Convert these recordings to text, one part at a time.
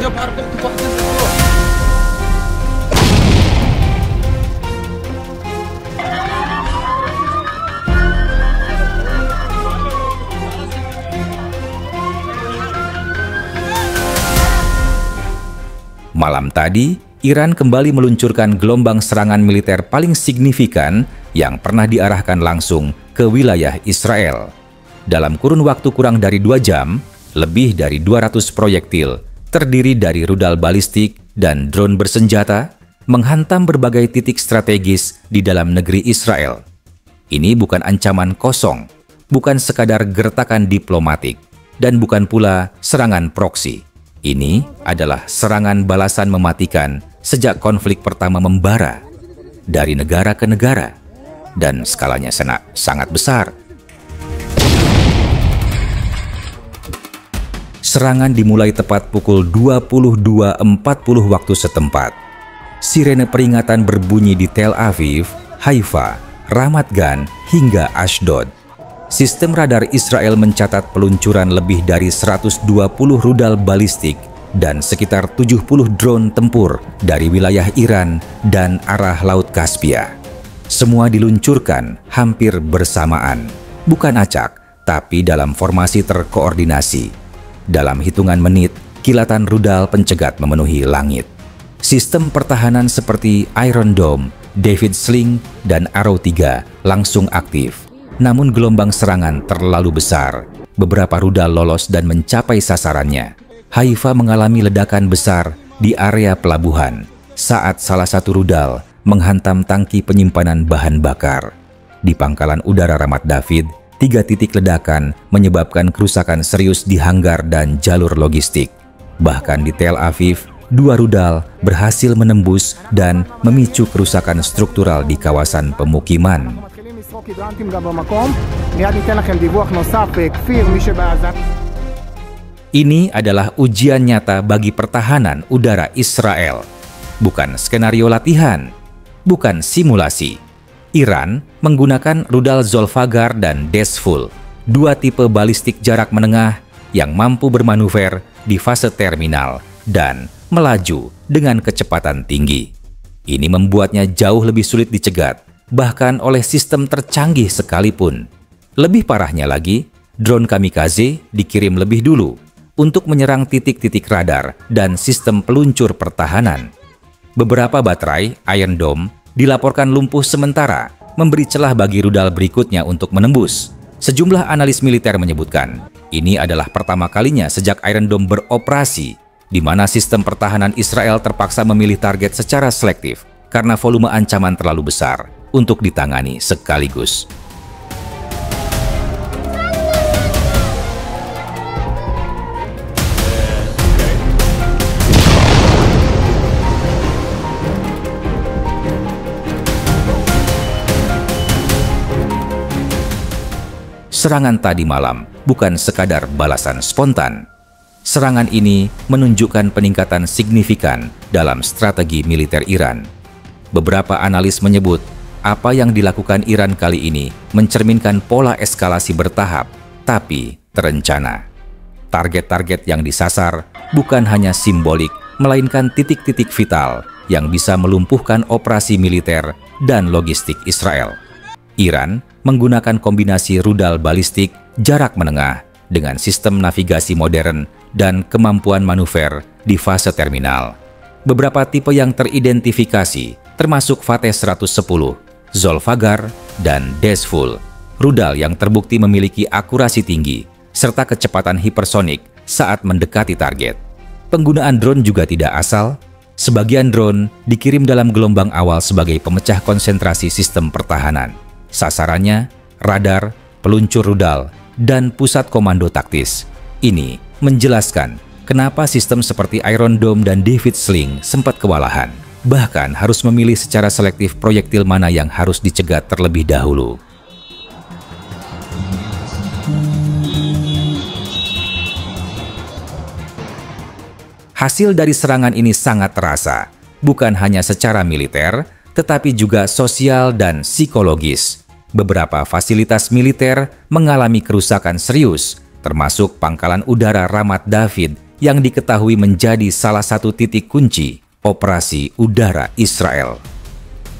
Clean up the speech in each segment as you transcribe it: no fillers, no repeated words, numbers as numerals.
Malam tadi, Iran kembali meluncurkan gelombang serangan militer paling signifikan yang pernah diarahkan langsung ke wilayah Israel. Dalam kurun waktu kurang dari 2 jam, lebih dari 200 proyektil terdiri dari rudal balistik dan drone bersenjata menghantam berbagai titik strategis di dalam negeri Israel. Ini bukan ancaman kosong, bukan sekadar gertakan diplomatik, dan bukan pula serangan proksi. Ini adalah serangan balasan mematikan sejak konflik pertama membara dari negara ke negara, dan skalanya sangat besar. Serangan dimulai tepat pukul 22.40 waktu setempat. Sirene peringatan berbunyi di Tel Aviv, Haifa, Ramat Gan, hingga Ashdod. Sistem radar Israel mencatat peluncuran lebih dari 120 rudal balistik dan sekitar 70 drone tempur dari wilayah Iran dan arah Laut Kaspia. Semua diluncurkan hampir bersamaan, bukan acak, tapi dalam formasi terkoordinasi. Dalam hitungan menit, kilatan rudal pencegat memenuhi langit. Sistem pertahanan seperti Iron Dome, David Sling, dan Arrow 3 langsung aktif. Namun gelombang serangan terlalu besar. Beberapa rudal lolos dan mencapai sasarannya. Haifa mengalami ledakan besar di area pelabuhan saat salah satu rudal menghantam tangki penyimpanan bahan bakar. Di pangkalan udara Ramat David, 3 titik ledakan menyebabkan kerusakan serius di hanggar dan jalur logistik. Bahkan di Tel Aviv, 2 rudal berhasil menembus dan memicu kerusakan struktural di kawasan pemukiman. Ini adalah ujian nyata bagi pertahanan udara Israel. Bukan skenario latihan, bukan simulasi. Iran menggunakan rudal Zolfagar dan Desful, 2 tipe balistik jarak menengah yang mampu bermanuver di fase terminal dan melaju dengan kecepatan tinggi. Ini membuatnya jauh lebih sulit dicegat, bahkan oleh sistem tercanggih sekalipun. Lebih parahnya lagi, drone kamikaze dikirim lebih dulu untuk menyerang titik-titik radar dan sistem peluncur pertahanan. Beberapa baterai Iron Dome dilaporkan lumpuh sementara, memberi celah bagi rudal berikutnya untuk menembus. Sejumlah analis militer menyebutkan, ini adalah pertama kalinya sejak Iron Dome beroperasi, di mana sistem pertahanan Israel terpaksa memilih target secara selektif karena volume ancaman terlalu besar untuk ditangani sekaligus. Serangan tadi malam bukan sekadar balasan spontan. Serangan ini menunjukkan peningkatan signifikan dalam strategi militer Iran. Beberapa analis menyebut apa yang dilakukan Iran kali ini mencerminkan pola eskalasi bertahap, tapi terencana. Target-target yang disasar bukan hanya simbolik, melainkan titik-titik vital yang bisa melumpuhkan operasi militer dan logistik Israel. Iran menggunakan kombinasi rudal balistik jarak menengah dengan sistem navigasi modern dan kemampuan manuver di fase terminal. Beberapa tipe yang teridentifikasi termasuk Fateh 110, Zolfagar, dan Desful, rudal yang terbukti memiliki akurasi tinggi serta kecepatan hipersonik saat mendekati target. Penggunaan drone juga tidak asal. Sebagian drone dikirim dalam gelombang awal sebagai pemecah konsentrasi sistem pertahanan. Sasarannya, radar, peluncur rudal, dan pusat komando taktis. Ini menjelaskan kenapa sistem seperti Iron Dome dan David Sling sempat kewalahan. Bahkan harus memilih secara selektif proyektil mana yang harus dicegat terlebih dahulu. Hasil dari serangan ini sangat terasa, bukan hanya secara militer, tetapi juga sosial dan psikologis. Beberapa fasilitas militer mengalami kerusakan serius, termasuk pangkalan udara Ramat David yang diketahui menjadi salah satu titik kunci operasi udara Israel.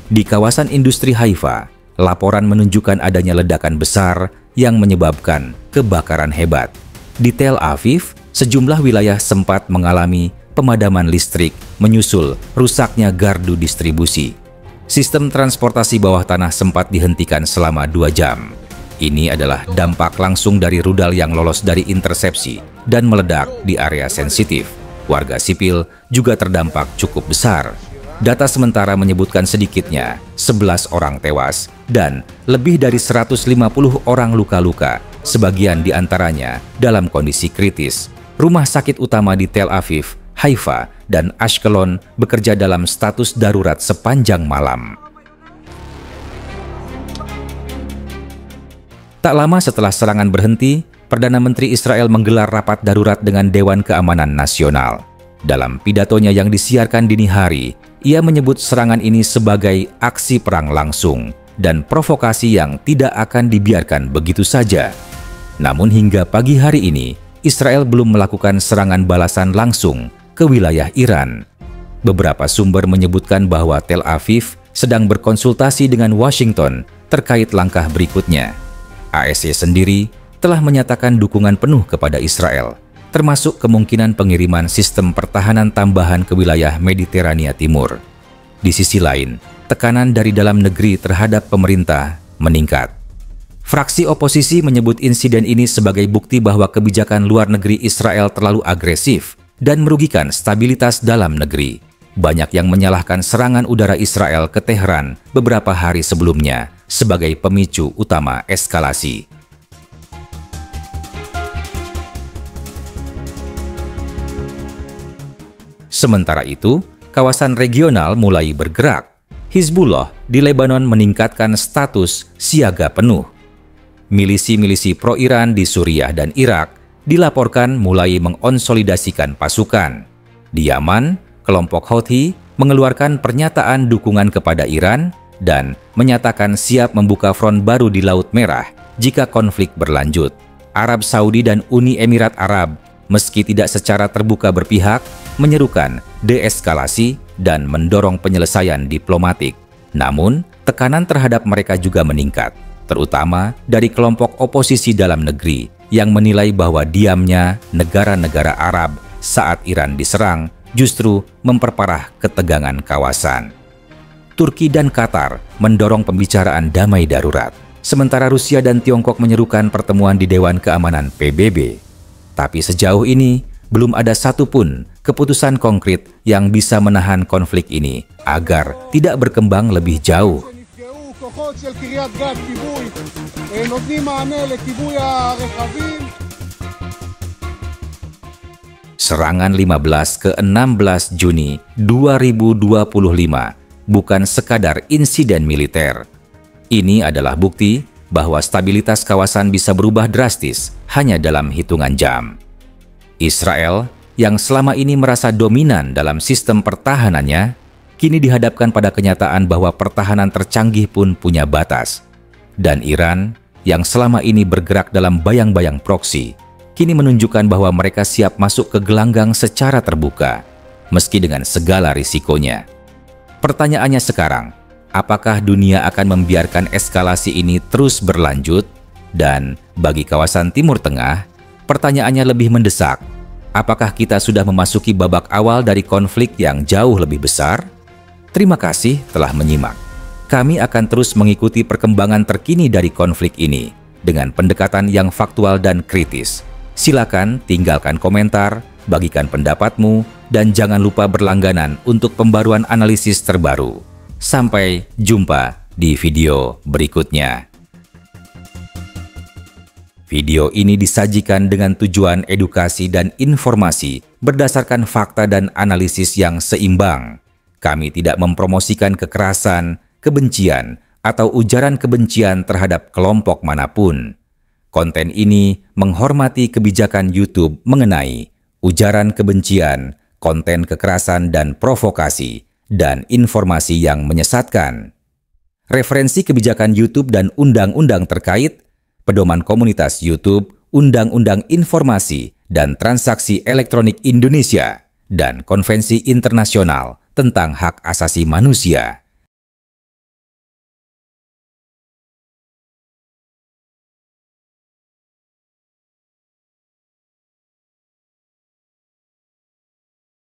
Di kawasan industri Haifa, laporan menunjukkan adanya ledakan besar yang menyebabkan kebakaran hebat. Di Tel Aviv, sejumlah wilayah sempat mengalami pemadaman listrik menyusul rusaknya gardu distribusi. Sistem transportasi bawah tanah sempat dihentikan selama 2 jam. Ini adalah dampak langsung dari rudal yang lolos dari intersepsi dan meledak di area sensitif. Warga sipil juga terdampak cukup besar. Data sementara menyebutkan sedikitnya 11 orang tewas dan lebih dari 150 orang luka-luka, sebagian diantaranya dalam kondisi kritis. Rumah sakit utama di Tel Aviv, Haifa, dan Ashkelon bekerja dalam status darurat sepanjang malam. Tak lama setelah serangan berhenti, Perdana Menteri Israel menggelar rapat darurat dengan Dewan Keamanan Nasional. Dalam pidatonya yang disiarkan dini hari, ia menyebut serangan ini sebagai aksi perang langsung dan provokasi yang tidak akan dibiarkan begitu saja. Namun hingga pagi hari ini, Israel belum melakukan serangan balasan langsung ke wilayah Iran. Beberapa sumber menyebutkan bahwa Tel Aviv sedang berkonsultasi dengan Washington terkait langkah berikutnya. ASY sendiri telah menyatakan dukungan penuh kepada Israel, termasuk kemungkinan pengiriman sistem pertahanan tambahan ke wilayah Mediterania Timur. Di sisi lain, tekanan dari dalam negeri terhadap pemerintah meningkat. Fraksi oposisi menyebut insiden ini sebagai bukti bahwa kebijakan luar negeri Israel terlalu agresif dan merugikan stabilitas dalam negeri. Banyak yang menyalahkan serangan udara Israel ke Teheran beberapa hari sebelumnya sebagai pemicu utama eskalasi. Sementara itu, kawasan regional mulai bergerak. Hizbullah di Lebanon meningkatkan status siaga penuh. Milisi-milisi pro-Iran di Suriah dan Irak dilaporkan mulai mengonsolidasikan pasukan. Di Yaman, kelompok Houthi mengeluarkan pernyataan dukungan kepada Iran dan menyatakan siap membuka front baru di Laut Merah jika konflik berlanjut. Arab Saudi dan Uni Emirat Arab, meski tidak secara terbuka berpihak, menyerukan deeskalasi dan mendorong penyelesaian diplomatik. Namun, tekanan terhadap mereka juga meningkat, terutama dari kelompok oposisi dalam negeri yang menilai bahwa diamnya negara-negara Arab saat Iran diserang justru memperparah ketegangan kawasan. Turki dan Qatar mendorong pembicaraan damai darurat, sementara Rusia dan Tiongkok menyerukan pertemuan di Dewan Keamanan PBB. Tapi sejauh ini, belum ada satupun keputusan konkret yang bisa menahan konflik ini agar tidak berkembang lebih jauh. Serangan 15 ke 16 Juni 2025 bukan sekadar insiden militer. Ini adalah bukti bahwa stabilitas kawasan bisa berubah drastis hanya dalam hitungan jam. Israel, yang selama ini merasa dominan dalam sistem pertahanannya, kini dihadapkan pada kenyataan bahwa pertahanan tercanggih pun punya batas. Dan Iran, yang selama ini bergerak dalam bayang-bayang proksi, kini menunjukkan bahwa mereka siap masuk ke gelanggang secara terbuka, meski dengan segala risikonya. Pertanyaannya sekarang, apakah dunia akan membiarkan eskalasi ini terus berlanjut? Dan bagi kawasan Timur Tengah, pertanyaannya lebih mendesak. Apakah kita sudah memasuki babak awal dari konflik yang jauh lebih besar? Terima kasih telah menyimak. Kami akan terus mengikuti perkembangan terkini dari konflik ini dengan pendekatan yang faktual dan kritis. Silakan tinggalkan komentar, bagikan pendapatmu, dan jangan lupa berlangganan untuk pembaruan analisis terbaru. Sampai jumpa di video berikutnya. Video ini disajikan dengan tujuan edukasi dan informasi berdasarkan fakta dan analisis yang seimbang. Kami tidak mempromosikan kekerasan, kebencian, atau ujaran kebencian terhadap kelompok manapun. Konten ini menghormati kebijakan YouTube mengenai ujaran kebencian, konten kekerasan dan provokasi, dan informasi yang menyesatkan. Referensi kebijakan YouTube dan undang-undang terkait, pedoman komunitas YouTube, undang-undang informasi, dan Transaksi Elektronik Indonesia dan Konvensi Internasional tentang Hak Asasi Manusia.